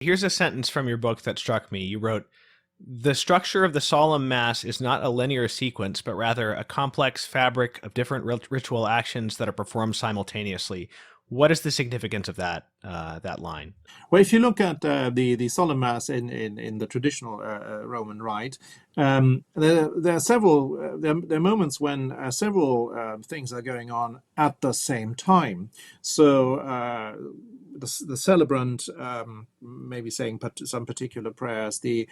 Here's a sentence from your book that struck me. You wrote, "The structure of the solemn mass is not a linear sequence, but rather a complex fabric of different ritual actions that are performed simultaneously." What is the significance of that line? Well, if you look at the solemn mass in the traditional Roman rite, there are several there are moments when several things are going on at the same time. So the celebrant may be saying some particular prayers. The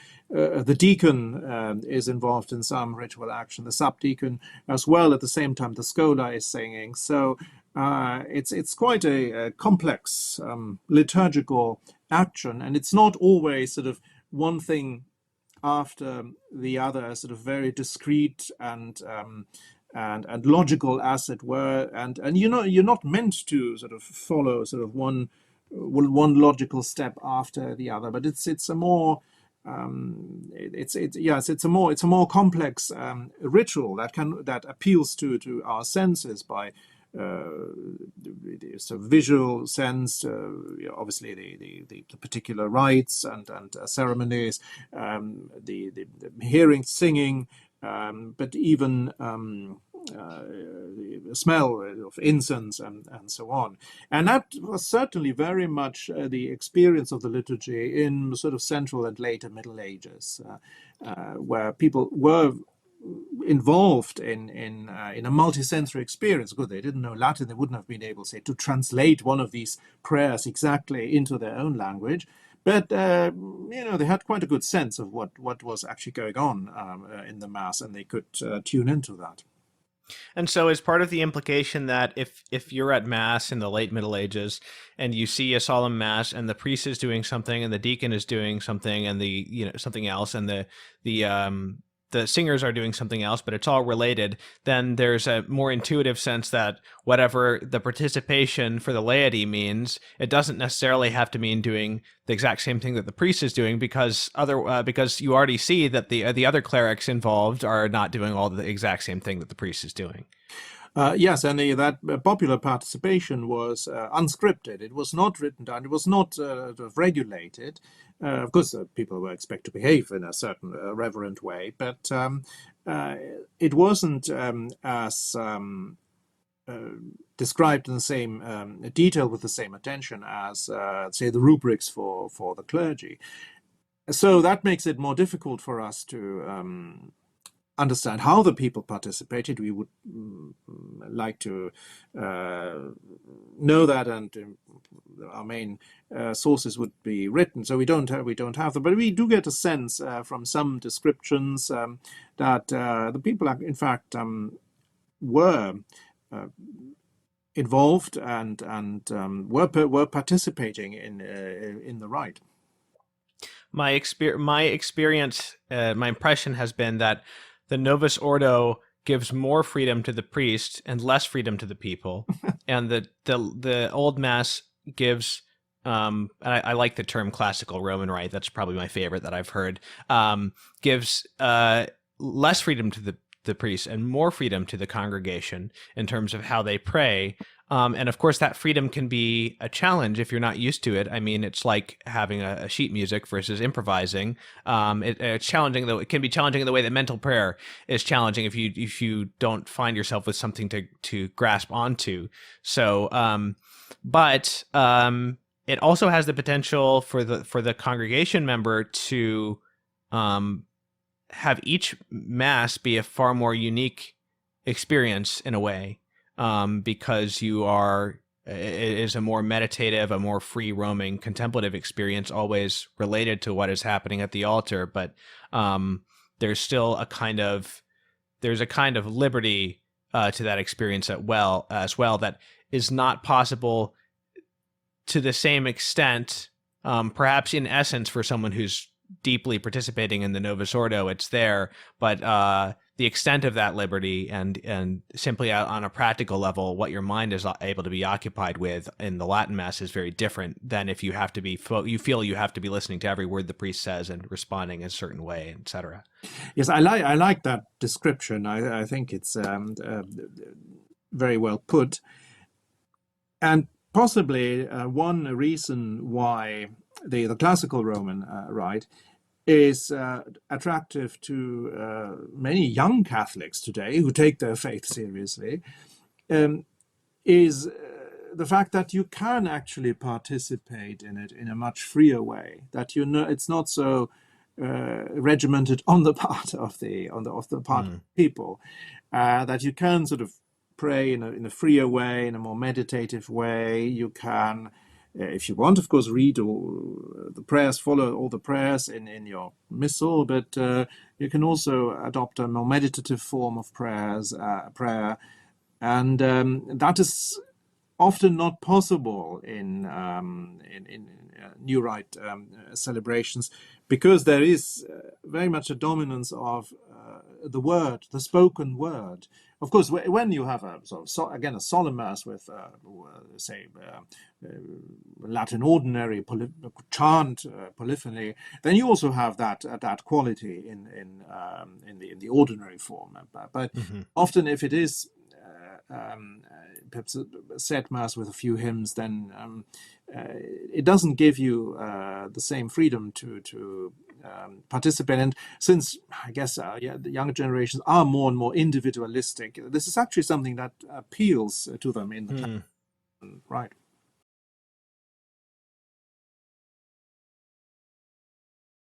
deacon is involved in some ritual action. The subdeacon as well. At the same time, the schola is singing. So it's quite a complex liturgical action, and it's not always sort of one thing after the other, sort of very discrete and logical, as it were. And you're not meant to sort of follow sort of one logical step after the other, but it's a more it's a more complex ritual that appeals to our senses by sort of visual sense, obviously the particular rites and ceremonies, the hearing, singing, but even the smell of incense and so on. And that was certainly very much the experience of the liturgy in sort of Central and later Middle Ages, where people were involved in a multisensory experience. Good, they didn't know Latin; they wouldn't have been able, say, to translate one of these prayers exactly into their own language. But they had quite a good sense of what was actually going on in the mass, and they could tune into that. And so, is part of the implication that if you're at mass in the late Middle Ages and you see a solemn mass and the priest is doing something and the deacon is doing something and something else and the singers are doing something else, but it's all related, then there's a more intuitive sense that whatever the participation for the laity means, it doesn't necessarily have to mean doing the exact same thing that the priest is doing, because you already see that the other clerics involved are not doing all the exact same thing that the priest is doing. Yes, and that popular participation was unscripted. It was not written down. It was not regulated. Of course, people were expected to behave in a certain reverent way, but it wasn't as described in the same detail with the same attention as, say, the rubrics for the clergy. So that makes it more difficult for us to understand how the people participated. We would like to know that, and our main sources would be written. So we don't have them, but we do get a sense from some descriptions that the people, in fact, were involved and were participating in the rite. My experience, my impression has been that the Novus Ordo gives more freedom to the priest and less freedom to the people, and the Old Mass gives. I like the term classical Roman rite. That's probably my favorite that I've heard. Gives less freedom to the priest and more freedom to the congregation in terms of how they pray. And of course, that freedom can be a challenge if you're not used to it. I mean, it's like having a sheet music versus improvising. It's challenging, though. It can be challenging in the way that mental prayer is challenging if you don't find yourself with something to grasp onto. So, but it also has the potential for the congregation member to have each mass be a far more unique experience in a way. Because it is a more meditative, a more free roaming contemplative experience, always related to what is happening at the altar. But there's still a kind of liberty to that experience as well that is not possible to the same extent, perhaps in essence, for someone who's deeply participating in the Novus Ordo. It's there, but the extent of that liberty and simply on a practical level, what your mind is able to be occupied with in the Latin Mass is very different than if you feel you have to be listening to every word the priest says and responding a certain way, etc. Yes, I like that description. I think it's very well put, and possibly one reason why the classical Roman rite is attractive to many young Catholics today who take their faith seriously, is the fact that you can actually participate in it in a much freer way. That it's not so regimented on the part of the of people. That you can sort of pray in a freer way, in a more meditative way. You can, if you want, of course, read all the prayers, follow all the prayers in your missal, but you can also adopt a more meditative form of prayer, and that is often not possible in New Rite celebrations, because there is very much a dominance of the word, the spoken word. Of course, when you have a again a solemn mass with say Latin ordinary chant polyphony, then you also have that quality in the ordinary form. But often, if it is perhaps a set mass with a few hymns, then it doesn't give you the same freedom to participate. And since I guess the younger generations are more and more individualistic, this is actually something that appeals to them in the right.